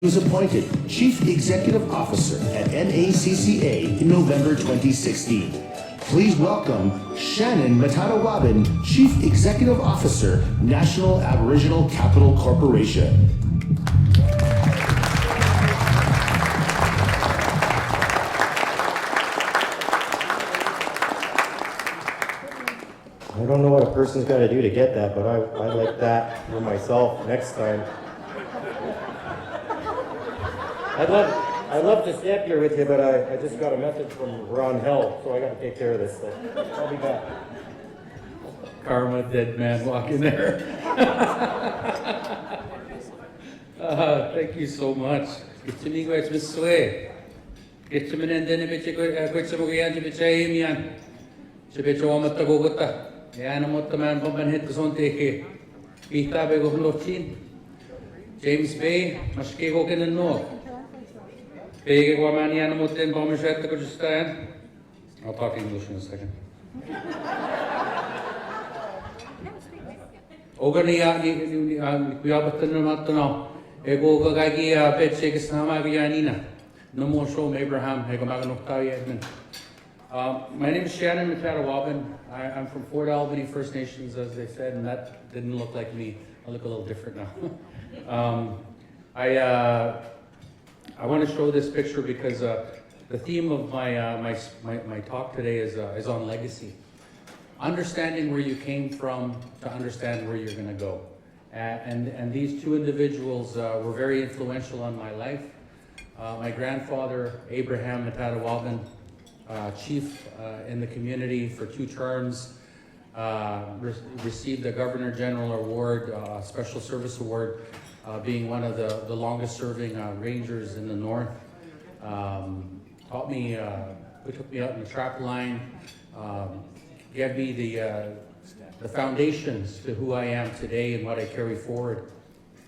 He was appointed Chief Executive Officer at NACCA in November 2016. Please welcome Shannin Metatawabin, Chief Executive Officer, National Aboriginal Capital Corporation. I don't know what a person's got to do to get that, but I like that for myself next time. I'd love to stay up here with you, but I just got a message from Ron Hell, so I got to take care of this. So I'll be back. Karma, dead man walking there. Thank you so much. Gitchimi guys miswe. Gitchimin and then Gitchimogian Chibichayimian. Chibichawamata Gogota. Yanamota man Boban hit the son take. Pita Bego Lochin. James Bay, Mashkego in the north. Big Wamanian Motin Bomishat to stand. I'll talk English in a second. Ogania, we are but the Matano. Ego Gagi, Betchek Samagianina. No more show Abraham, Hegamaganoktai Edmund. My name is Shannin Metatawabin. I'm from Fort Albany First Nations, as they said, and that didn't look like me. I look a little different now. I want to show this picture because the theme of my talk today is on legacy. Understanding where you came from to understand where you're going to go. And these two individuals were very influential on my life. My grandfather, Abraham Metatawabin, chief in the community for 2 terms, received the Governor General Award, Special Service Award, being one of the longest serving rangers in the north. Taught me, took me out in the trap line, gave me the foundations to who I am today and what I carry forward.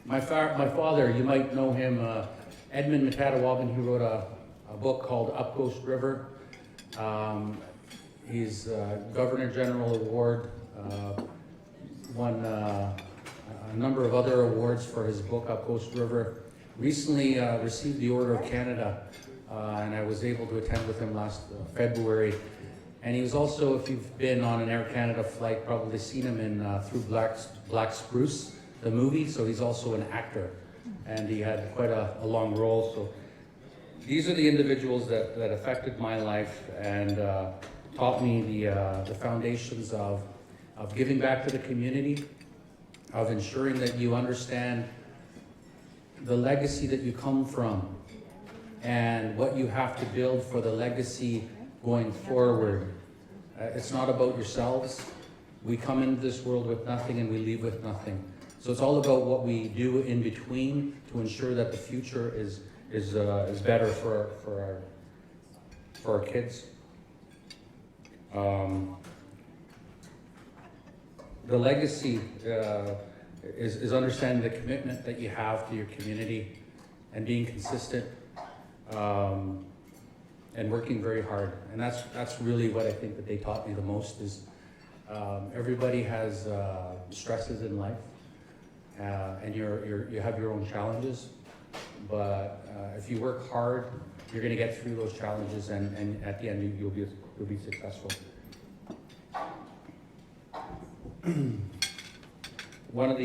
My father, you might know him, Edmund Metatawabin. He wrote a book called Up Coast River. He's Governor General Award, won a number of other awards for his book Up Coast River. Recently received the Order of Canada, and I was able to attend with him last February. And he was also, if you've been on an Air Canada flight, probably seen him in Through Black Spruce, the movie. So he's also an actor, and he had quite a long role. So these are the individuals that affected my life and taught me the foundations of giving back to the community, of ensuring that you understand the legacy that you come from and what you have to build for the legacy going forward. It's not about yourselves. We come into this world with nothing and we leave with nothing. So it's all about what we do in between to ensure that the future is better for our kids. The legacy is understanding the commitment that you have to your community and being consistent and working very hard. And that's really what I think that they taught me the most is everybody has stresses in life and you have your own challenges. But if you work hard, you're going to get through those challenges, and at the end you'll be successful. One of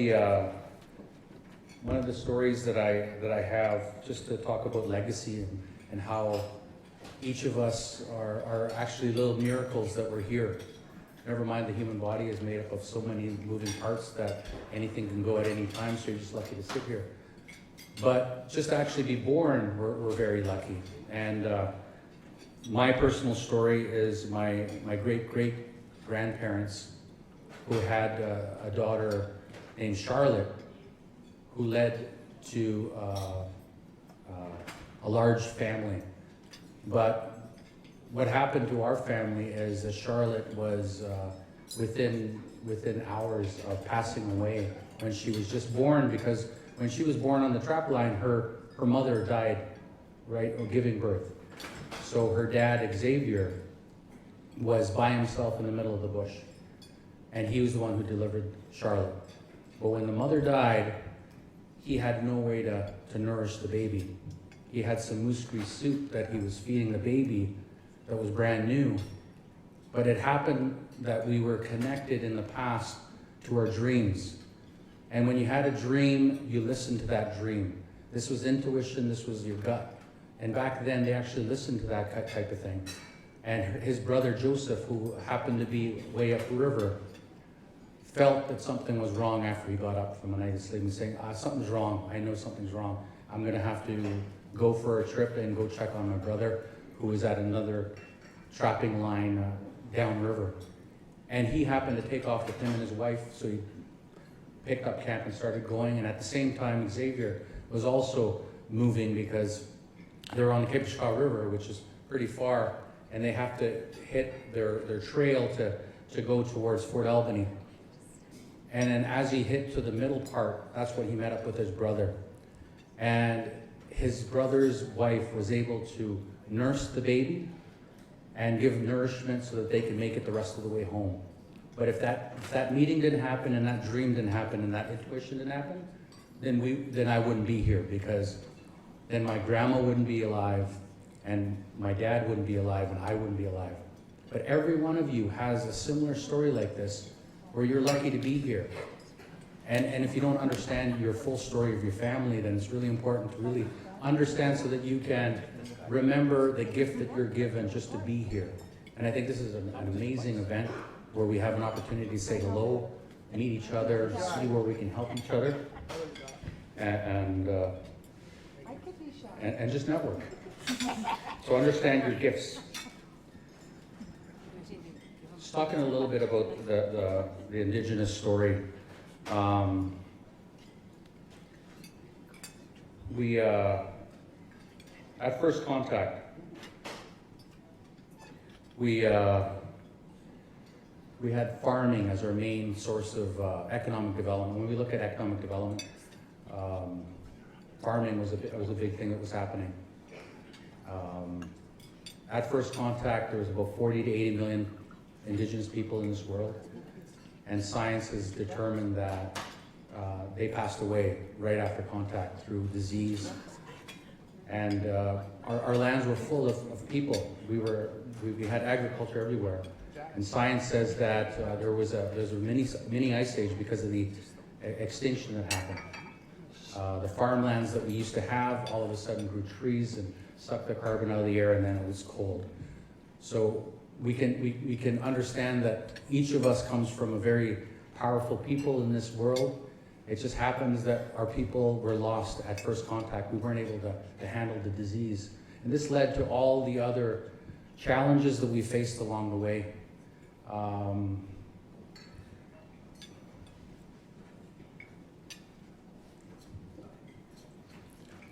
the stories that I have, just to talk about legacy and how each of us are actually little miracles that we're here. Never mind the human body is made up of so many moving parts that anything can go at any time, so you're just lucky to sit here. But just to actually be born, we're very lucky. And my personal story is my great-great-grandparents who had a daughter named Charlotte who led to a large family. But what happened to our family is that Charlotte was within hours of passing away when she was just born, because when she was born on the trap line, her mother died, right, or giving birth. So her dad, Xavier, was by himself in the middle of the bush. And he was the one who delivered Charlotte. But when the mother died, he had no way to to nourish the baby. He had some moose grease soup that he was feeding the baby that was brand new. But it happened that we were connected in the past to our dreams. And when you had a dream, you listened to that dream. This was intuition, this was your gut. And back then, they actually listened to that type of thing. And his brother Joseph, who happened to be way up the river, felt that something was wrong after he got up from a night of sleep and saying, something's wrong, I know something's wrong. I'm gonna have to go for a trip and go check on my brother, who was at another trapping line downriver. And he happened to take off with him and his wife, so he picked up camp and started going. And at the same time, Xavier was also moving because they're on the Kipishka River, which is pretty far, and they have to hit their trail to go towards Fort Albany. And then as he hit to the middle part, that's when he met up with his brother. And his brother's wife was able to nurse the baby and give nourishment so that they can make it the rest of the way home. But if that meeting didn't happen, and that dream didn't happen, and that intuition didn't happen, then I wouldn't be here, because then my grandma wouldn't be alive, and my dad wouldn't be alive, and I wouldn't be alive. But every one of you has a similar story like this, where you're lucky to be here. And if you don't understand your full story of your family, then it's really important to really understand so that you can remember the gift that you're given just to be here. And I think this is an amazing event where we have an opportunity to say hello, meet each other, see where we can help each other, and just network. So understand your gifts. Just talking a little bit about the Indigenous story. We at first contact, we had farming as our main source of economic development. When we look at economic development, farming was a big thing that was happening. At first contact, there was about 40 to 80 million Indigenous people in this world, and science has determined that they passed away right after contact through disease. And our lands were full of people. We had agriculture everywhere. And science says that there's a mini ice age because of the extinction that happened. The farmlands that we used to have all of a sudden grew trees and sucked the carbon out of the air, and then it was cold. So we can understand that each of us comes from a very powerful people in this world. It just happens that our people were lost at first contact. We weren't able to handle the disease. And this led to all the other challenges that we faced along the way.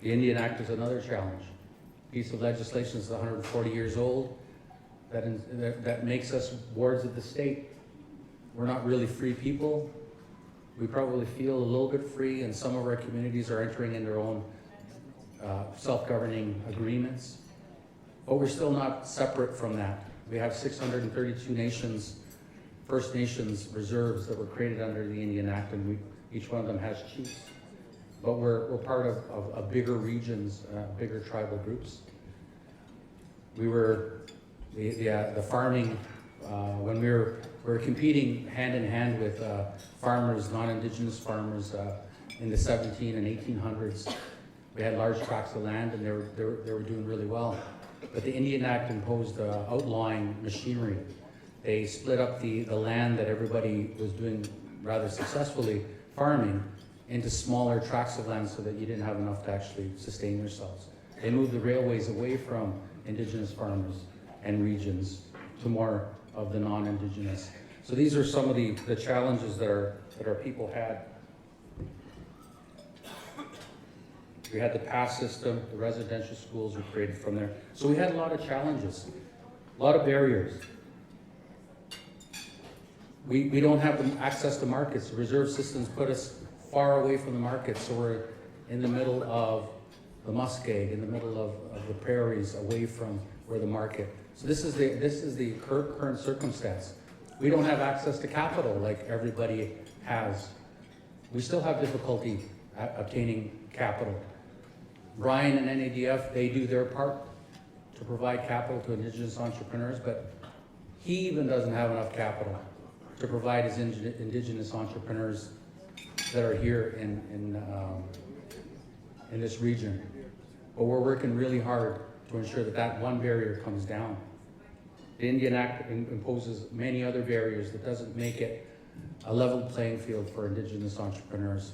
The Indian Act is another challenge. Piece of legislation is 140 years old that makes us wards of the state. We're not really free people. We probably feel a little bit free, and some of our communities are entering in their own self-governing agreements. But we're still not separate from that. We have 632 nations, First Nations reserves that were created under the Indian Act, and each one of them has chiefs. But we're part of bigger regions, bigger tribal groups. We were the farming when we were competing hand in hand with farmers, non-Indigenous farmers in the 17 and 1800s. We had large tracts of land, and they were doing really well. But the Indian Act imposed outlawing machinery. They split up the land that everybody was doing rather successfully farming into smaller tracts of land so that you didn't have enough to actually sustain yourselves. They moved the railways away from Indigenous farmers and regions to more of the non-Indigenous. So these are some of the challenges that our people had. We had the pass system, the residential schools were created from there. So we had a lot of challenges, a lot of barriers. We don't have the access to markets. The reserve systems put us far away from the market, so we're in the middle of the muskeg, in the middle of the prairies, away from where the market. So this is the current circumstance. We don't have access to capital like everybody has. We still have difficulty obtaining capital. Brian and NADF, they do their part to provide capital to Indigenous entrepreneurs, but he even doesn't have enough capital to provide his Indigenous entrepreneurs that are here in this region. But we're working really hard to ensure that that one barrier comes down. The Indian Act imposes many other barriers that doesn't make it a level playing field for Indigenous entrepreneurs,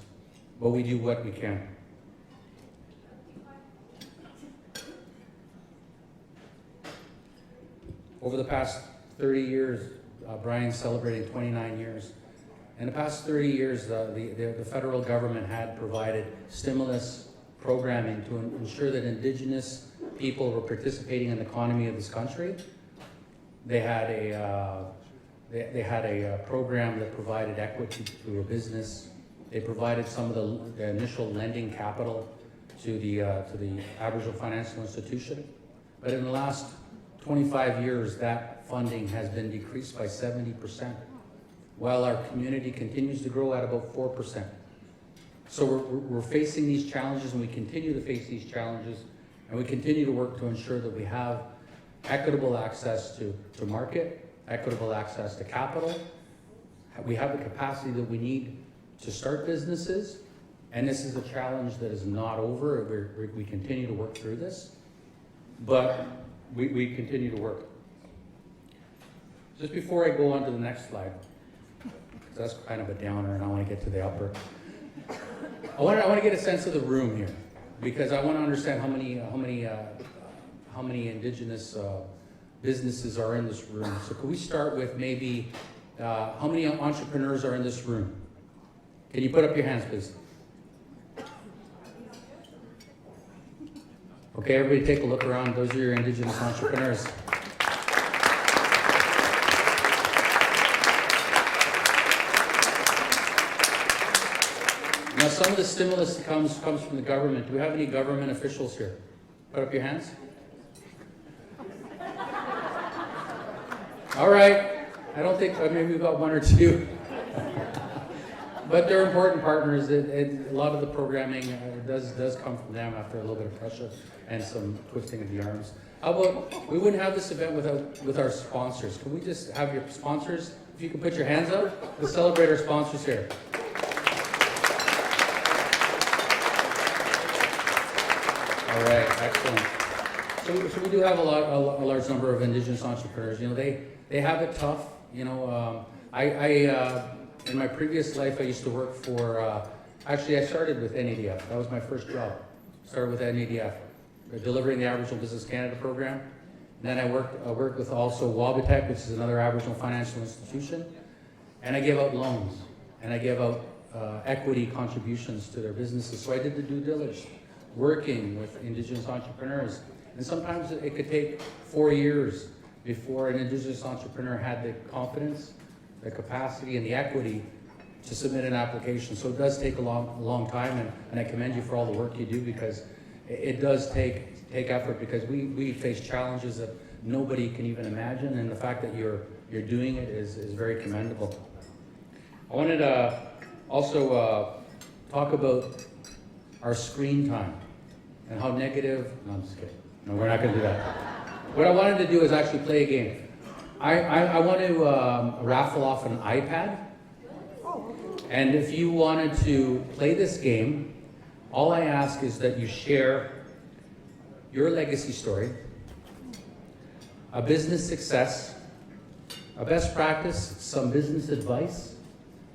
but we do what we can. Over the past 30 years, Brian's celebrating 29 years. In the past 30 years, the federal government had provided stimulus programming to ensure that Indigenous people were participating in the economy of this country. They had a program that provided equity to a business. They provided some of the initial lending capital to the Aboriginal Financial Institution. But in the last 25 years, that funding has been decreased by 70%, while our community continues to grow at about 4%. So we're facing these challenges, and we continue to face these challenges, and we continue to work to ensure that we have equitable access to market, equitable access to capital. We have the capacity that we need to start businesses, and this is a challenge that is not over. We continue to work through this, but we continue to work. Just before I go on to the next slide, because that's kind of a downer, and I want to get to the upper. I want to get a sense of the room here, because I want to understand how many Indigenous businesses are in this room. So can we start with maybe how many entrepreneurs are in this room? Can you put up your hands, please? Okay, everybody take a look around. Those are your Indigenous entrepreneurs. Now, some of the stimulus that comes from the government. Do we have any government officials here? Put up your hands. All right. I don't think, maybe we've got one or two. But they're important partners. A lot of the programming does come from them after a little bit of pressure and some twisting of the arms. How about, we wouldn't have this event with our sponsors. Can we just have your sponsors, if you can put your hands up, let's celebrate our sponsors here. All right, excellent. So we do have a large number of Indigenous entrepreneurs. You know, they have it tough. You know, in my previous life, I used to work for, actually I started with NADF. That was my first job. Started with NADF, delivering the Aboriginal Business Canada program. And then I worked with also Wabatech, which is another Aboriginal financial institution. And I gave out loans, and I gave out equity contributions to their businesses. So I did the due diligence, working with Indigenous entrepreneurs. And sometimes it could take 4 years before an Indigenous entrepreneur had the confidence, the capacity, and the equity to submit an application. So it does take a long time, and I commend you for all the work you do, because it does take effort, because we face challenges that nobody can even imagine, and the fact that you're doing it is very commendable. I wanted to also talk about our screen time and how negative. No, I'm just kidding. No, we're not going to do that. What I wanted to do is actually play a game. I want to raffle off an iPad. And if you wanted to play this game, all I ask is that you share your legacy story, a business success, a best practice, some business advice,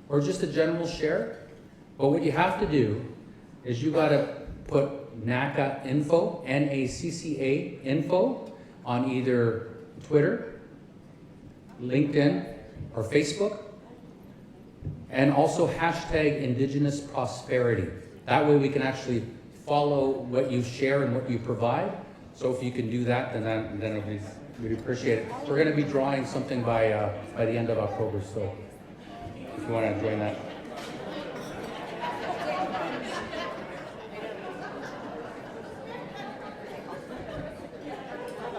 or just a general share. But what you have to do is you got to put NACA info, NACCA info, on either Twitter, LinkedIn, or Facebook, and also hashtag Indigenous Prosperity. That way we can actually follow what you share and what you provide. So if you can do that, then we'd appreciate it. We're going to be drawing something by the end of October, so if you want to join that.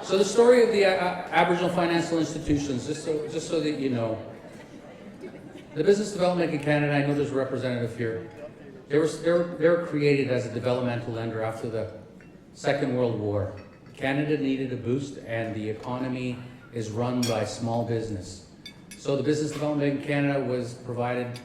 So the story of the Aboriginal financial institutions, just so that you know, the Business Development in Canada, I know there's a representative here, they were created as a developmental lender after the Second World War. Canada needed a boost, and the economy is run by small business. So the Business Development Bank of Canada was provided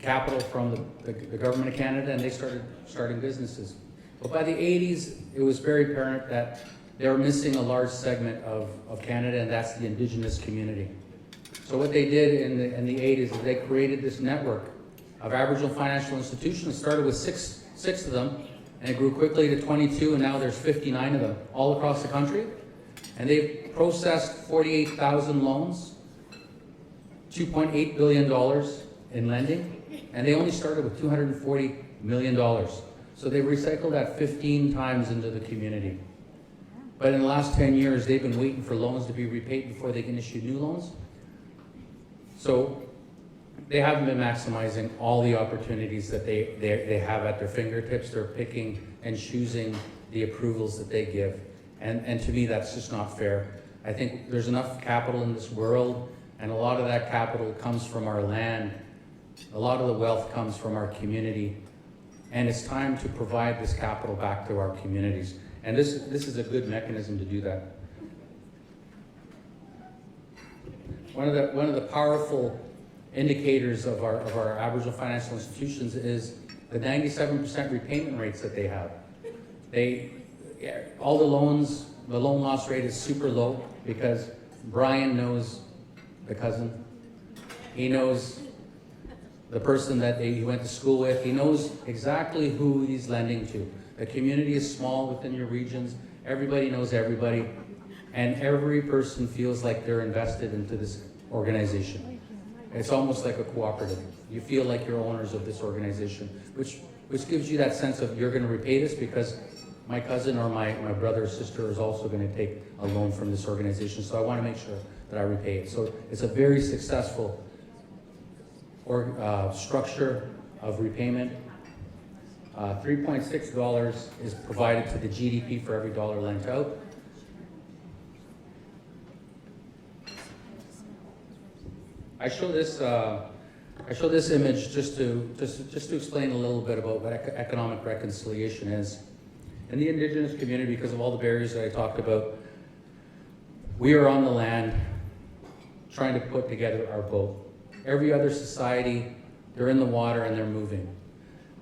capital from the government of Canada, and they starting businesses. But by the 80s, it was very apparent that they were missing a large segment of Canada, and that's the Indigenous community. So what they did in the 80s is they created this network of Aboriginal financial institutions. It started with six of them, and it grew quickly to 22, and now there's 59 of them all across the country. And they've processed 48,000 loans, $2.8 billion in lending, and they only started with $240 million. So they recycled that 15 times into the community. But in the last 10 years, they've been waiting for loans to be repaid before they can issue new loans. So they haven't been maximizing all the opportunities that they have at their fingertips. They're picking and choosing the approvals that they give. And to me, that's just not fair. I think there's enough capital in this world, and a lot of that capital comes from our land. A lot of the wealth comes from our community. And it's time to provide this capital back to our communities. And this is a good mechanism to do that. One of the powerful indicators of our Aboriginal financial institutions is the 97% repayment rates that they have. All the loans, the loan loss rate is super low because Brian knows the cousin. He knows the person that he went to school with. He knows exactly who he's lending to. The community is small within your regions. Everybody knows everybody. And every person feels like they're invested into this organization. It's almost like a cooperative. You feel like you're owners of this organization, which gives you that sense of you're going to repay this because my cousin or my brother or sister is also going to take a loan from this organization. So I want to make sure that I repay it. So it's a very successful structure of repayment. $3.6 is provided to the GDP for every dollar lent out. I show this image just to explain a little bit about what economic reconciliation is. In the Indigenous community, because of all the barriers that I talked about, we are on the land trying to put together our boat. Every other society, they're in the water and they're moving.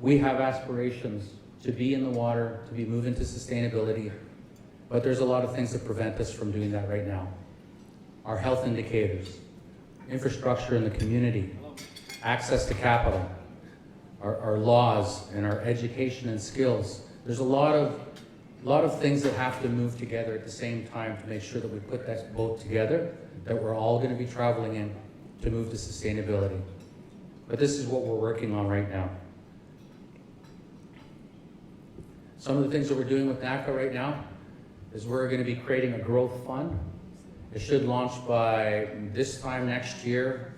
We have aspirations to be in the water, to be moving to sustainability, but there's a lot of things that prevent us from doing that right now. Our health indicators, infrastructure in the community, access to capital, our laws and our education and skills. There's a lot of things that have to move together at the same time to make sure that we put that boat together, that we're all going to be traveling in to move to sustainability. But this is what we're working on right now. Some of the things that we're doing with NACA right now is we're going to be creating a growth fund. It should launch by this time next year,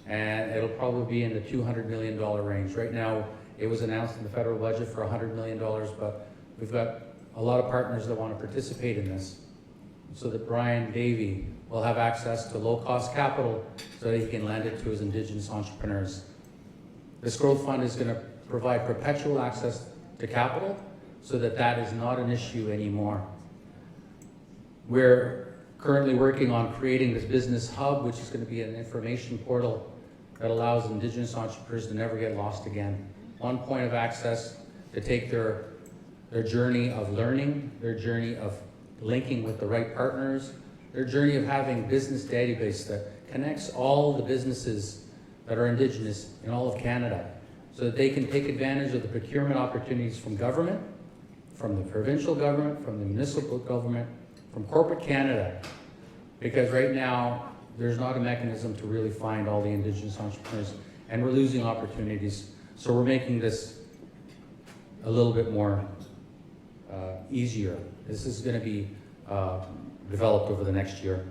and it'll probably be in the $200 million range. Right now, it was announced in the federal budget for $100 million, but we've got a lot of partners that want to participate in this, so that Brian Davey will have access to low-cost capital so that he can lend it to his Indigenous entrepreneurs. This growth fund is going to provide perpetual access to capital so that that is not an issue anymore. We're currently working on creating this business hub, which is going to be an information portal that allows Indigenous entrepreneurs to never get lost again. One point of access to take their journey of learning, their journey of linking with the right partners, their journey of having business database that connects all the businesses that are Indigenous in all of Canada, so that they can take advantage of the procurement opportunities from government, from the provincial government, from the municipal government, from corporate Canada. Because right now, there's not a mechanism to really find all the Indigenous entrepreneurs, and we're losing opportunities. So we're making this a little bit more easier. This is going to be developed over the next year.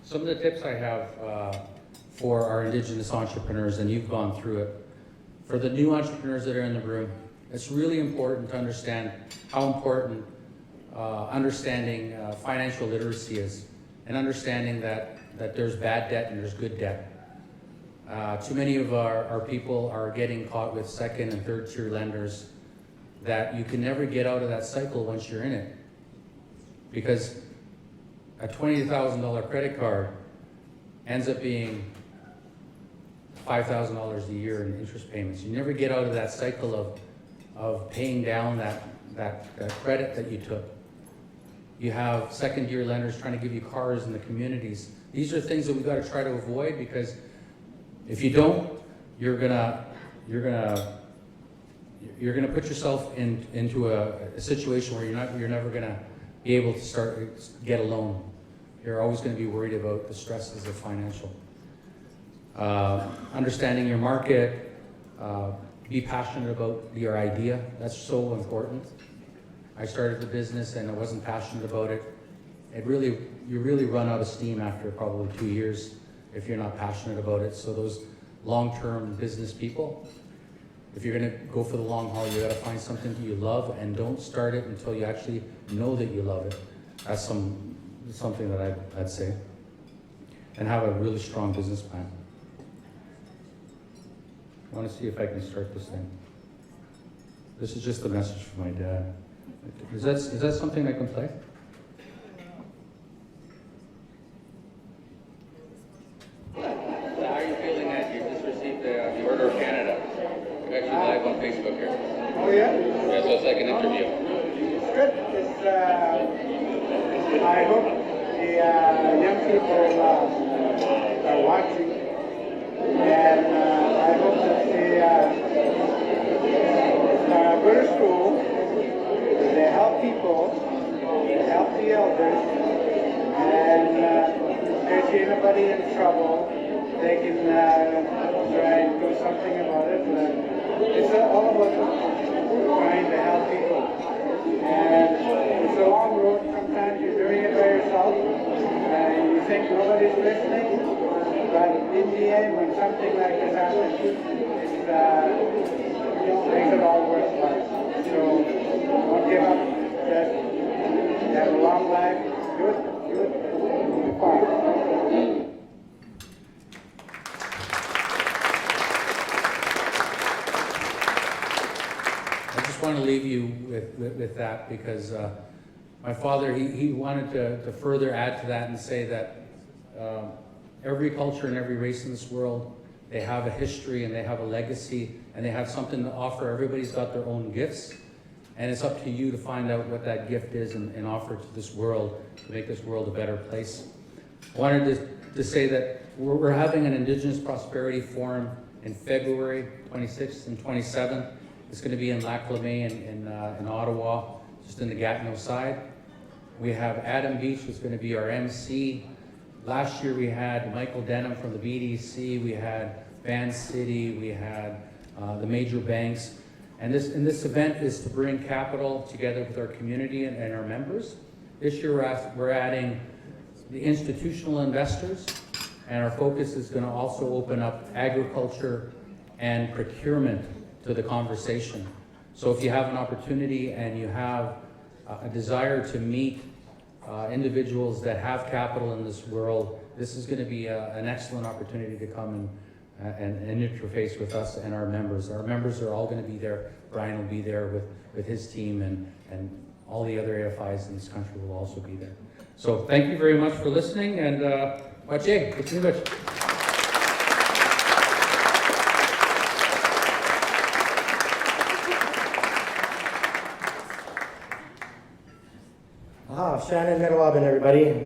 Some of the tips I have for our Indigenous entrepreneurs, and you've gone through it. For the new entrepreneurs that are in the room, it's really important to understand how important understanding financial literacy is, and understanding that there's bad debt and there's good debt. Too many of our people are getting caught with second and third tier lenders that you can never get out of that cycle once you're in it. Because a $20,000 credit card ends up being $5,000 a year in interest payments. You never get out of that cycle of paying down that credit that you took. You have second-year lenders trying to give you cars in the communities. These are things that we've got to try to avoid, because if you don't, you're gonna put yourself into a situation where you're never gonna be able to get a loan. You're always going to be worried about the stresses of financial. Understanding your market, be passionate about your idea. That's so important. I started the business and I wasn't passionate about it. You really run out of steam after probably 2 years if you're not passionate about it. So those long-term business people, if you're going to go for the long haul, you got to find something that you love, and don't start it until you actually know that you love it. That's something that I'd say. And have a really strong business plan. I want to see if I can start this thing. This is just a message from my dad. Is that something I can play? How are you feeling that you just received the Order of Canada? You're actually live on Facebook here. Oh yeah? Yeah, so it's like an interview. It's good. I hope the young people are watching, and I hope that they go to school, they help people, they help the elders, and if they see anybody in trouble, they can try and do something about it. It's all about trying to help people. And it's a long road. Sometimes you're doing it by yourself. You think nobody's listening. But in the end, when something like this happens, it makes it all worthwhile. So don't give up. Just have a long life. Do it. Fine. I want to leave you with that, because my father, he wanted to further add to that and say that every culture and every race in this world, they have a history and they have a legacy and they have something to offer. Everybody's got their own gifts, and it's up to you to find out what that gift is and offer to this world to make this world a better place. I wanted to say that we're having an Indigenous Prosperity Forum in February 26th and 27th. It's going to be in Lac Lemay in Ottawa, just in the Gatineau side. We have Adam Beach, who's going to be our MC. Last year we had Michael Denham from the BDC, we had Van City, we had the major banks. And this event is to bring capital together with our community and our members. This year we're adding the institutional investors, and our focus is going to also open up agriculture and procurement to the conversation. So if you have an opportunity and you have a desire to meet individuals that have capital in this world, this is going to be an excellent opportunity to come and interface with us and our members. Our members are all going to be there. Brian will be there with his team, and all the other AFIs in this country will also be there. So thank you very much for listening, and Wache, it's very much. Shannin, Metatawabin, everybody.